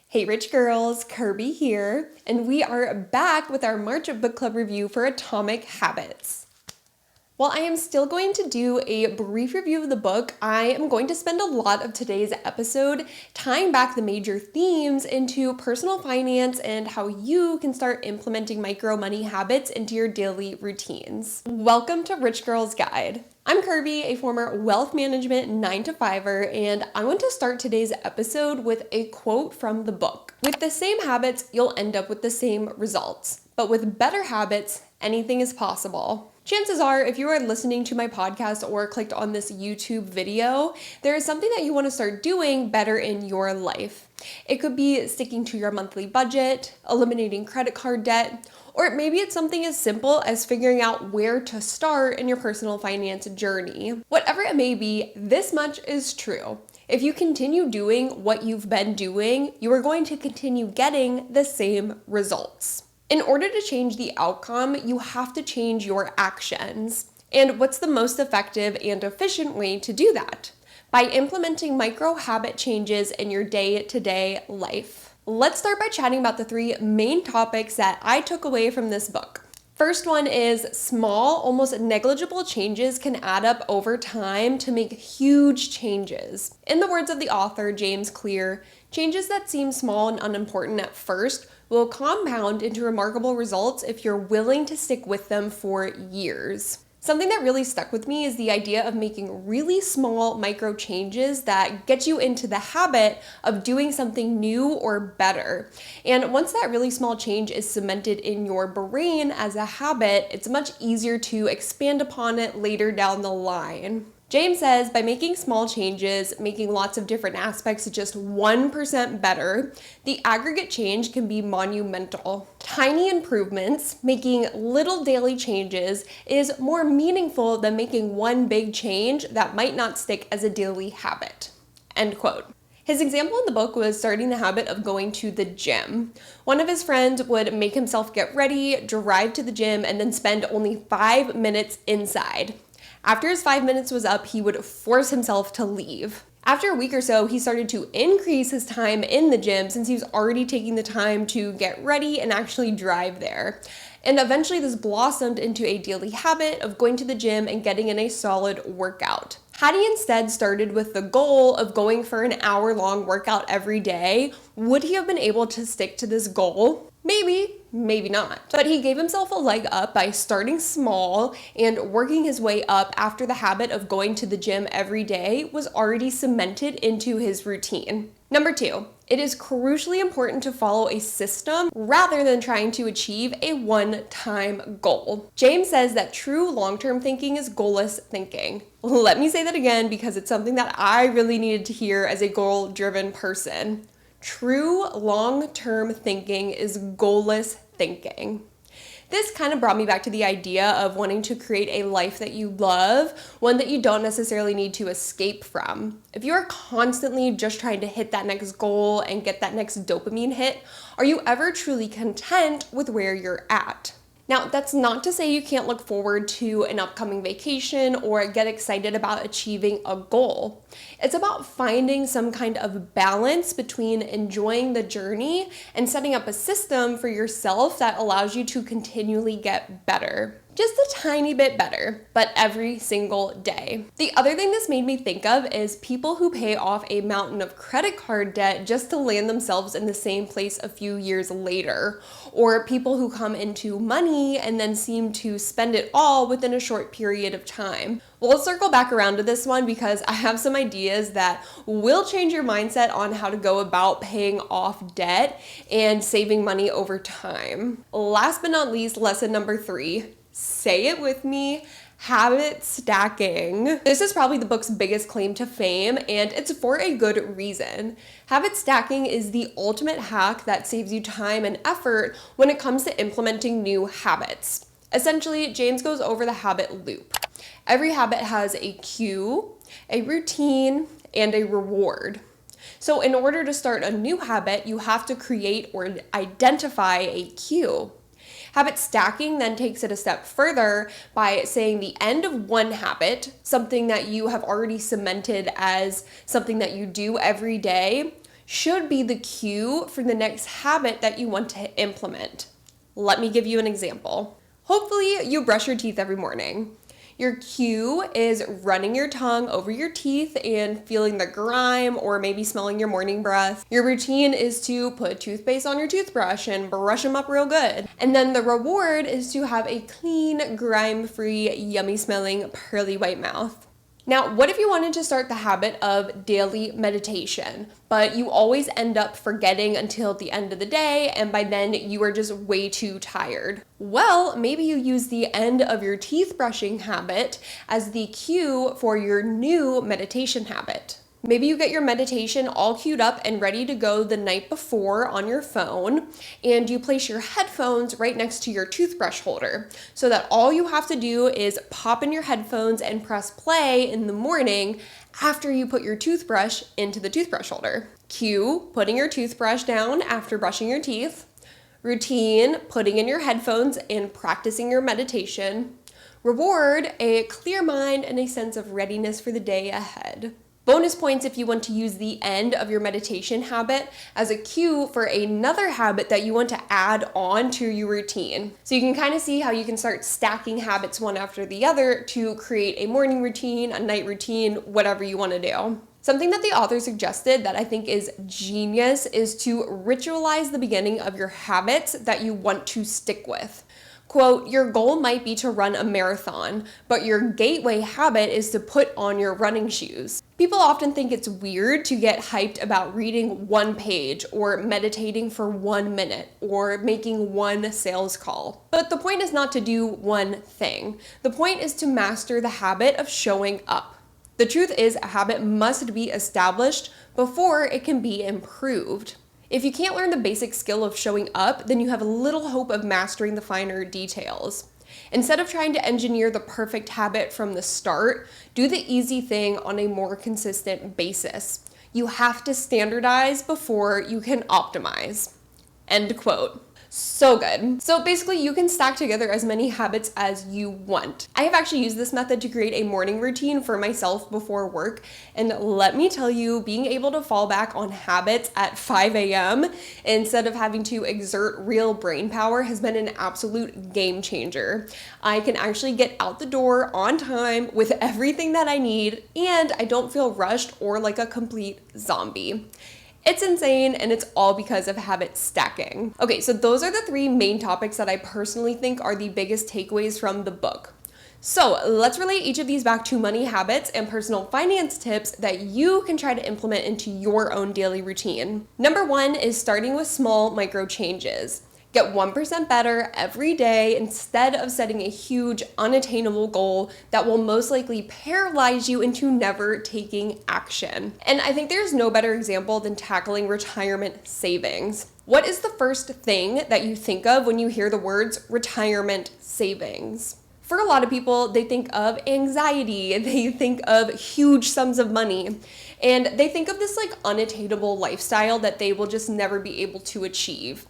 Hey rich girls, Kirby here, and we are back with our March book club review for Atomic Habits. While I am still going to do a brief review of the book, I am going to spend a lot of today's episode tying back the major themes into personal finance and how you can start implementing micro money habits into your daily routines. Welcome to Rich Girl's Guide. I'm Kirby, a former wealth management 9-to-5er, and I want to start today's episode with a quote from the book. With the same habits, you'll end up with the same results, but with better habits, anything is possible. Chances are, if you are listening to my podcast or clicked on this YouTube video, there is something that you want to start doing better in your life. It could be sticking to your monthly budget, eliminating credit card debt, or maybe it's something as simple as figuring out where to start in your personal finance journey. Whatever it may be, this much is true. If you continue doing what you've been doing, you are going to continue getting the same results. In order to change the outcome, you have to change your actions. And what's the most effective and efficient way to do that? By implementing micro habit changes in your day-to-day life. Let's start by chatting about the three main topics that I took away from this book. First one is small, almost negligible changes can add up over time to make huge changes. In the words of the author, James Clear, changes that seem small and unimportant at first will compound into remarkable results if you're willing to stick with them for years. Something that really stuck with me is the idea of making really small micro changes that get you into the habit of doing something new or better. And once that really small change is cemented in your brain as a habit, it's much easier to expand upon it later down the line. James says by making small changes, making lots of different aspects just 1% better, the aggregate change can be monumental. Tiny improvements, making little daily changes, is more meaningful than making one big change that might not stick as a daily habit. End quote. His example in the book was starting the habit of going to the gym. One of his friends would make himself get ready, drive to the gym, and then spend only 5 minutes inside. After his 5 minutes was up, he would force himself to leave. After a week or so, he started to increase his time in the gym since he was already taking the time to get ready and actually drive there. And eventually this blossomed into a daily habit of going to the gym and getting in a solid workout. Had he instead started with the goal of going for an hour-long workout every day, would he have been able to stick to this goal? Maybe, maybe not. But he gave himself a leg up by starting small and working his way up after the habit of going to the gym every day was already cemented into his routine. Number 2, it is crucially important to follow a system rather than trying to achieve a one-time goal. James says that true long-term thinking is goalless thinking. Let me say that again because it's something that I really needed to hear as a goal-driven person. True long-term thinking is goalless thinking. This kind of brought me back to the idea of wanting to create a life that you love, one that you don't necessarily need to escape from. If you are constantly just trying to hit that next goal and get that next dopamine hit, are you ever truly content with where you're at? Now, that's not to say you can't look forward to an upcoming vacation or get excited about achieving a goal. It's about finding some kind of balance between enjoying the journey and setting up a system for yourself that allows you to continually get better. Just a tiny bit better, but every single day. The other thing this made me think of is people who pay off a mountain of credit card debt just to land themselves in the same place a few years later, or people who come into money and then seem to spend it all within a short period of time. Well, let's circle back around to this one because I have some ideas that will change your mindset on how to go about paying off debt and saving money over time. Last but not least, lesson number 3. Say it with me, habit stacking. This is probably the book's biggest claim to fame, and it's for a good reason. Habit stacking is the ultimate hack that saves you time and effort when it comes to implementing new habits. Essentially, James goes over the habit loop. Every habit has a cue, a routine, and a reward. So in order to start a new habit, you have to create or identify a cue. Habit stacking then takes it a step further by saying the end of one habit, something that you have already cemented as something that you do every day, should be the cue for the next habit that you want to implement. Let me give you an example. Hopefully you brush your teeth every morning. Your cue is running your tongue over your teeth and feeling the grime or maybe smelling your morning breath. Your routine is to put toothpaste on your toothbrush and brush them up real good. And then the reward is to have a clean, grime-free, yummy-smelling, pearly white mouth. Now, what if you wanted to start the habit of daily meditation, but you always end up forgetting until the end of the day, and by then you are just way too tired? Well, maybe you use the end of your teeth brushing habit as the cue for your new meditation habit. Maybe you get your meditation all queued up and ready to go the night before on your phone, and you place your headphones right next to your toothbrush holder so that all you have to do is pop in your headphones and press play in the morning after you put your toothbrush into the toothbrush holder. Cue, putting your toothbrush down after brushing your teeth. Routine, putting in your headphones and practicing your meditation. Reward, a clear mind and a sense of readiness for the day ahead. Bonus points if you want to use the end of your meditation habit as a cue for another habit that you want to add on to your routine. So you can kind of see how you can start stacking habits one after the other to create a morning routine, a night routine, whatever you want to do. Something that the author suggested that I think is genius is to ritualize the beginning of your habits that you want to stick with. Quote, your goal might be to run a marathon, but your gateway habit is to put on your running shoes. People often think it's weird to get hyped about reading one page or meditating for 1 minute or making one sales call. But the point is not to do one thing. The point is to master the habit of showing up. The truth is, a habit must be established before it can be improved. If you can't learn the basic skill of showing up, then you have little hope of mastering the finer details. Instead of trying to engineer the perfect habit from the start, do the easy thing on a more consistent basis. You have to standardize before you can optimize. End quote. So good. So basically you can stack together as many habits as you want. I have actually used this method to create a morning routine for myself before work, and let me tell you, being able to fall back on habits at 5 a.m. instead of having to exert real brain power has been an absolute game changer. I can actually get out the door on time with everything that I need, and I don't feel rushed or like a complete zombie. It's insane, and it's all because of habit stacking. Okay, so those are the 3 main topics that I personally think are the biggest takeaways from the book. So let's relate each of these back to money habits and personal finance tips that you can try to implement into your own daily routine. Number 1 is starting with small micro changes. Get 1% better every day instead of setting a huge, unattainable goal that will most likely paralyze you into never taking action. And I think there's no better example than tackling retirement savings. What is the first thing that you think of when you hear the words retirement savings? For a lot of people, they think of anxiety, they think of huge sums of money, and they think of this like unattainable lifestyle that they will just never be able to achieve.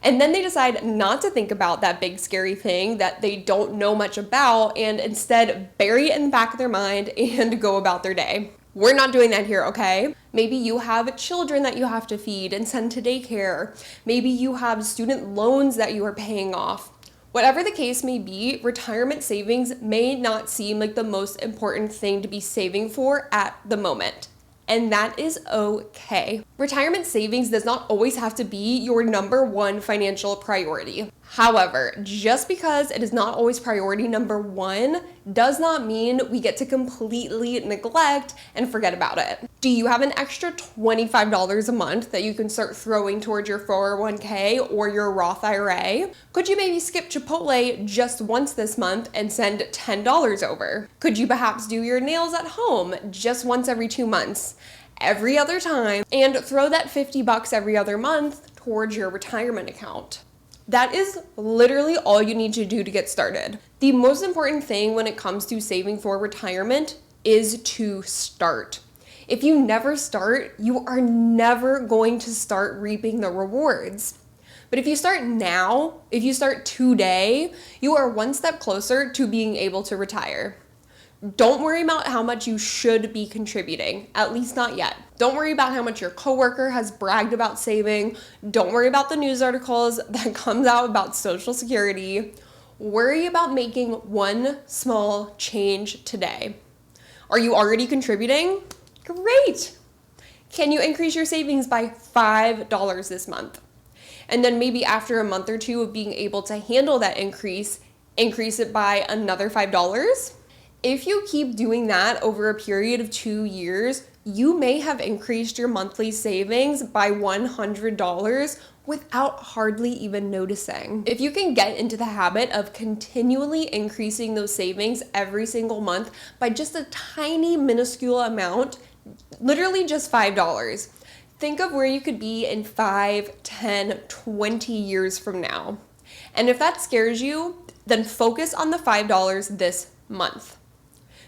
And then they decide not to think about that big scary thing that they don't know much about and instead bury it in the back of their mind and go about their day. We're not doing that here, okay? Maybe you have children that you have to feed and send to daycare. Maybe you have student loans that you are paying off. Whatever the case may be, retirement savings may not seem like the most important thing to be saving for at the moment. And that is okay. Retirement savings does not always have to be your number 1 financial priority. However, just because it is not always priority number 1 does not mean we get to completely neglect and forget about it. Do you have an extra $25 a month that you can start throwing towards your 401k or your Roth IRA? Could you maybe skip Chipotle just once this month and send $10 over? Could you perhaps do your nails at home just once every 2 months? Every other time, and throw that $50 every other month towards your retirement account. That is literally all you need to do to get started. The most important thing when it comes to saving for retirement is to start. If you never start, you are never going to start reaping the rewards. But if you start now, if you start today, you are one step closer to being able to retire. Don't worry about how much you should be contributing, at least not yet. Don't worry about how much your coworker has bragged about saving. Don't worry about the news articles that comes out about Social Security. Worry about making one small change today. Are you already contributing? Great! Can you increase your savings by $5 this month? And then maybe after a month or two of being able to handle that increase it by another $5? If you keep doing that over a period of 2 years, you may have increased your monthly savings by $100 without hardly even noticing. If you can get into the habit of continually increasing those savings every single month by just a tiny minuscule amount, literally just $5, think of where you could be in 5, 10, 20 years from now. And if that scares you, then focus on the $5 this month.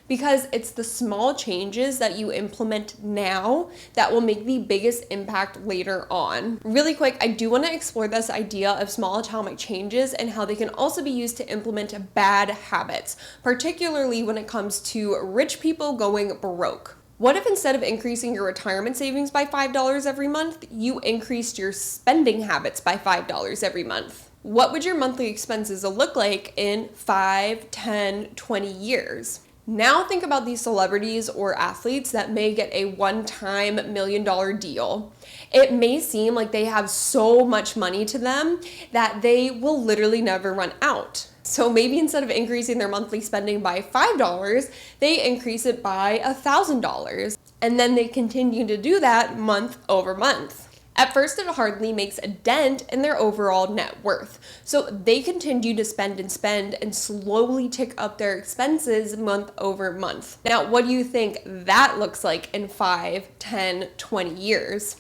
Because it's the small changes that you implement now that will make the biggest impact later on. Really quick, I do want to explore this idea of small atomic changes and how they can also be used to implement bad habits, particularly when it comes to rich people going broke. What if instead of increasing your retirement savings by $5 every month, you increased your spending habits by $5 every month? What would your monthly expenses look like in 5, 10, 20 years? Now think about these celebrities or athletes that may get a one-time $1 million deal. It may seem like they have so much money to them that they will literally never run out. So maybe instead of increasing their monthly spending by $5, they increase it by $1,000. And then they continue to do that month over month. At first, it hardly makes a dent in their overall net worth. So they continue to spend and slowly tick up their expenses month over month. Now, what do you think that looks like in 5, 10, 20 years?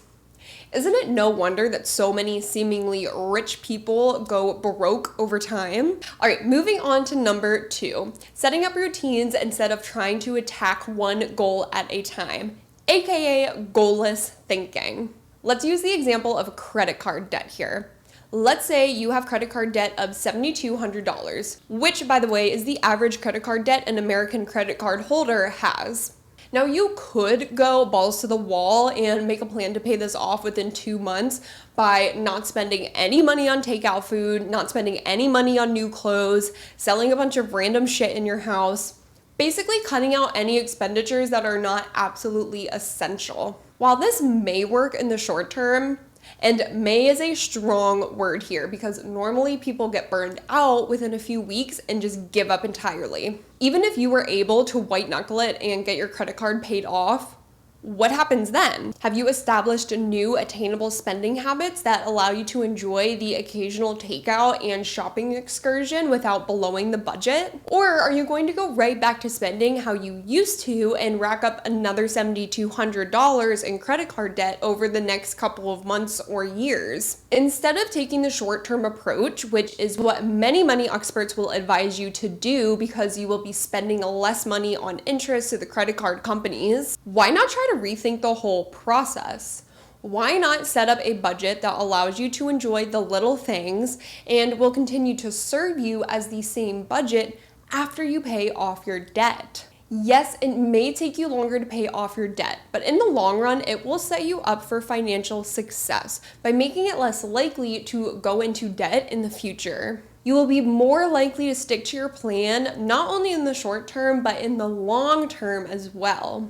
Isn't it no wonder that so many seemingly rich people go broke over time? All right, moving on to number 2, setting up routines instead of trying to attack one goal at a time, aka goalless thinking. Let's use the example of credit card debt here. Let's say you have credit card debt of $7,200, which, by the way, is the average credit card debt an American credit card holder has. Now, you could go balls to the wall and make a plan to pay this off within 2 months by not spending any money on takeout food, not spending any money on new clothes, selling a bunch of random shit in your house, basically cutting out any expenditures that are not absolutely essential. While this may work in the short term, and may is a strong word here because normally people get burned out within a few weeks and just give up entirely. Even if you were able to white knuckle it and get your credit card paid off, what happens then? Have you established new attainable spending habits that allow you to enjoy the occasional takeout and shopping excursion without blowing the budget? Or are you going to go right back to spending how you used to and rack up another $7,200 in credit card debt over the next couple of months or years? Instead of taking the short-term approach, which is what many money experts will advise you to do because you will be spending less money on interest to the credit card companies, why not try to rethink the whole process? Why not set up a budget that allows you to enjoy the little things and will continue to serve you as the same budget after you pay off your debt? Yes, it may take you longer to pay off your debt, but in the long run, it will set you up for financial success by making it less likely to go into debt in the future. You will be more likely to stick to your plan, not only in the short term, but in the long term as well.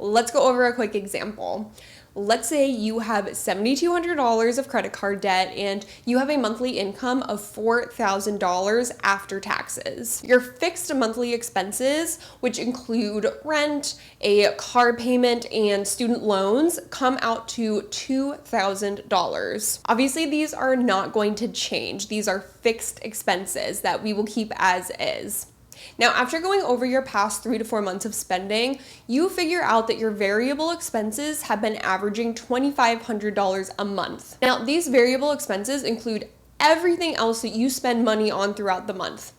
Let's go over a quick example. Let's say you have $7,200 of credit card debt and you have a monthly income of $4,000 after taxes. Your fixed monthly expenses, which include rent, a car payment, and student loans, come out to $2,000. Obviously, these are not going to change. These are fixed expenses that we will keep as is. Now, after going over your past 3 to 4 months of spending, you figure out that your variable expenses have been averaging $2,500 a month. Now, these variable expenses include everything else that you spend money on throughout the month.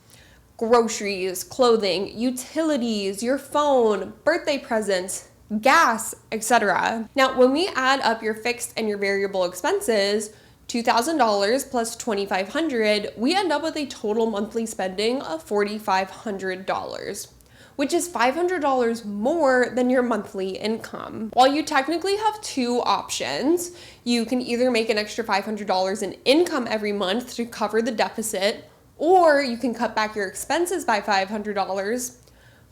Groceries, clothing, utilities, your phone, birthday presents, gas, etc. Now, when we add up your fixed and your variable expenses, $2,000 plus $2,500, we end up with a total monthly spending of $4,500. which is $500 more than your monthly income. While you technically have two options, you can either make an extra $500 in income every month to cover the deficit, or you can cut back your expenses by $500.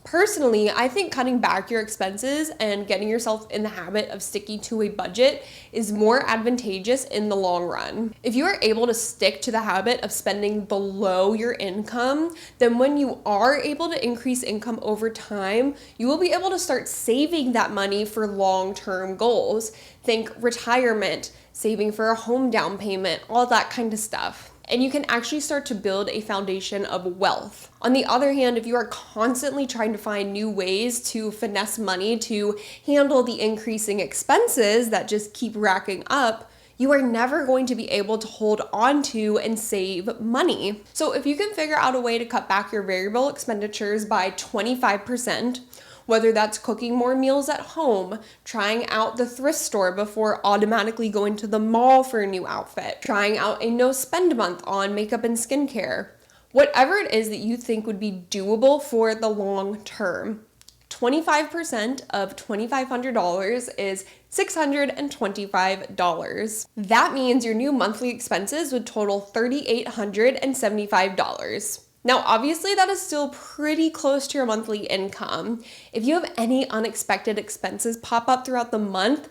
Personally, I think cutting back your expenses and getting yourself in the habit of sticking to a budget is more advantageous in the long run. If you are able to stick to the habit of spending below your income, then when you are able to increase income over time, you will be able to start saving that money for long-term goals. Think retirement, saving for a home down payment, all that kind of stuff. And you can actually start to build a foundation of wealth. On the other hand, if you are constantly trying to find new ways to finesse money to handle the increasing expenses that just keep racking up, you are never going to be able to hold on to and save money. So if you can figure out a way to cut back your variable expenditures by 25%, whether that's cooking more meals at home, trying out the thrift store before automatically going to the mall for a new outfit, trying out a no spend month on makeup and skincare, whatever it is that you think would be doable for the long term. 25% of $2,500 is $625. That means your new monthly expenses would total $3,875. Now, obviously, that is still pretty close to your monthly income. If you have any unexpected expenses pop up throughout the month,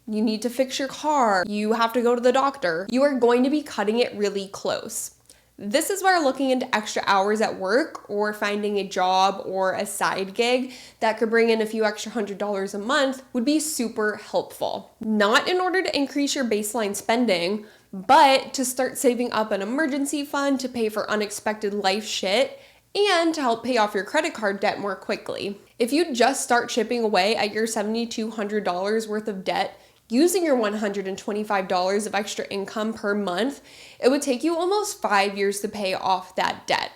you need to fix your car, you have to go to the doctor, you are going to be cutting it really close. This is where looking into extra hours at work or finding a job or a side gig that could bring in a few extra $100 a month would be super helpful. Not in order to increase your baseline spending, but to start saving up an emergency fund to pay for unexpected life shit and to help pay off your credit card debt more quickly. If you just start chipping away at your $7,200 worth of debt using your $125 of extra income per month, it would take you almost 5 years to pay off that debt.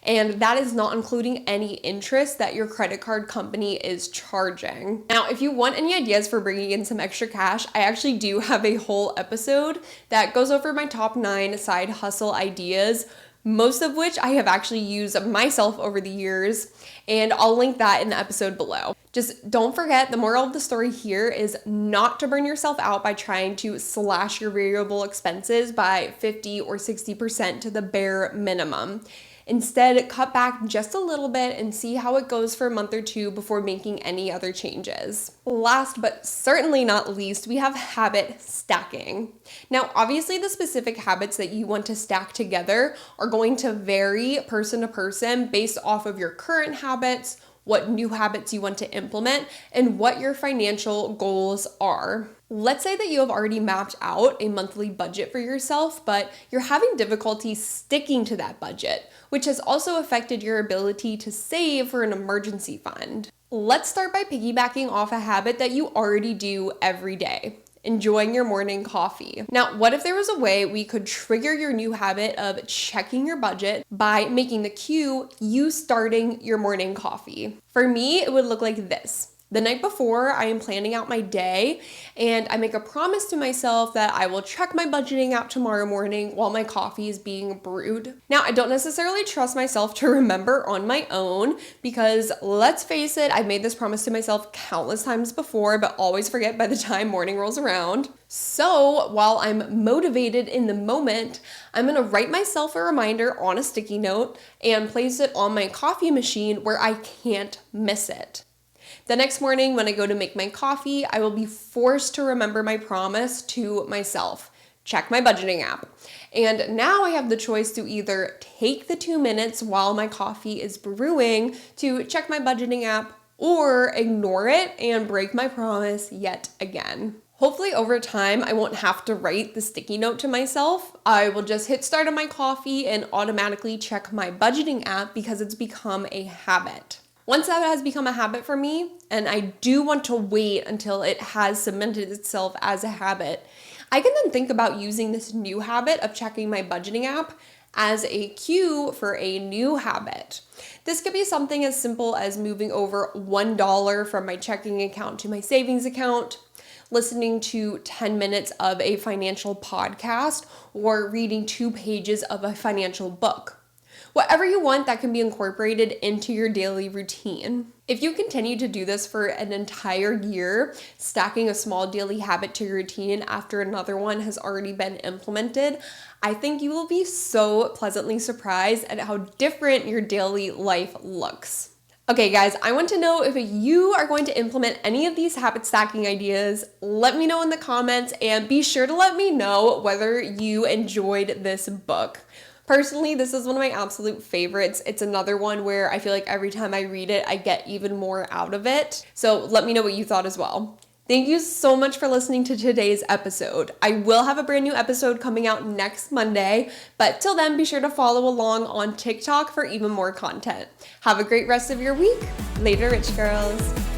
And that is not including any interest that your credit card company is charging. Now, if you want any ideas for bringing in some extra cash, I actually do have a whole episode that goes over my top 9 side hustle ideas, most of which I have actually used myself over the years, and I'll link that in the episode below. Just don't forget, the moral of the story here is not to burn yourself out by trying to slash your variable expenses by 50 or 60% to the bare minimum. Instead, cut back just a little bit and see how it goes for a month or two before making any other changes. Last but certainly not least, we have habit stacking. Now, obviously the specific habits that you want to stack together are going to vary person to person based off of your current habits, what new habits you want to implement, and what your financial goals are. Let's say that you have already mapped out a monthly budget for yourself, but you're having difficulty sticking to that budget, which has also affected your ability to save for an emergency fund. Let's start by piggybacking off a habit that you already do every day: enjoying your morning coffee. Now, what if there was a way we could trigger your new habit of checking your budget by making the cue you starting your morning coffee? For me, it would look like this. The night before, I am planning out my day, and I make a promise to myself that I will check my budgeting app tomorrow morning while my coffee is being brewed. Now, I don't necessarily trust myself to remember on my own because, let's face it, I've made this promise to myself countless times before, but always forget by the time morning rolls around. So while I'm motivated in the moment, I'm gonna write myself a reminder on a sticky note and place it on my coffee machine where I can't miss it. The next morning when I go to make my coffee, I will be forced to remember my promise to myself: check my budgeting app. And now I have the choice to either take the 2 minutes while my coffee is brewing to check my budgeting app, or ignore it and break my promise yet again. Hopefully over time, I won't have to write the sticky note to myself. I will just hit start on my coffee and automatically check my budgeting app because it's become a habit. Once that has become a habit for me, and I do want to wait until it has cemented itself as a habit, I can then think about using this new habit of checking my budgeting app as a cue for a new habit. This could be something as simple as moving over $1 from my checking account to my savings account, listening to 10 minutes of a financial podcast, or reading 2 pages of a financial book. Whatever you want that can be incorporated into your daily routine. If you continue to do this for an entire year, stacking a small daily habit to your routine after another one has already been implemented, I think you will be so pleasantly surprised at how different your daily life looks. Okay guys, I want to know if you are going to implement any of these habit stacking ideas. Let me know in the comments, and be sure to let me know whether you enjoyed this book. Personally, this is one of my absolute favorites. It's another one where I feel like every time I read it, I get even more out of it. So let me know what you thought as well. Thank you so much for listening to today's episode. I will have a brand new episode coming out next Monday, but till then, be sure to follow along on TikTok for even more content. Have a great rest of your week. Later, Rich Girls.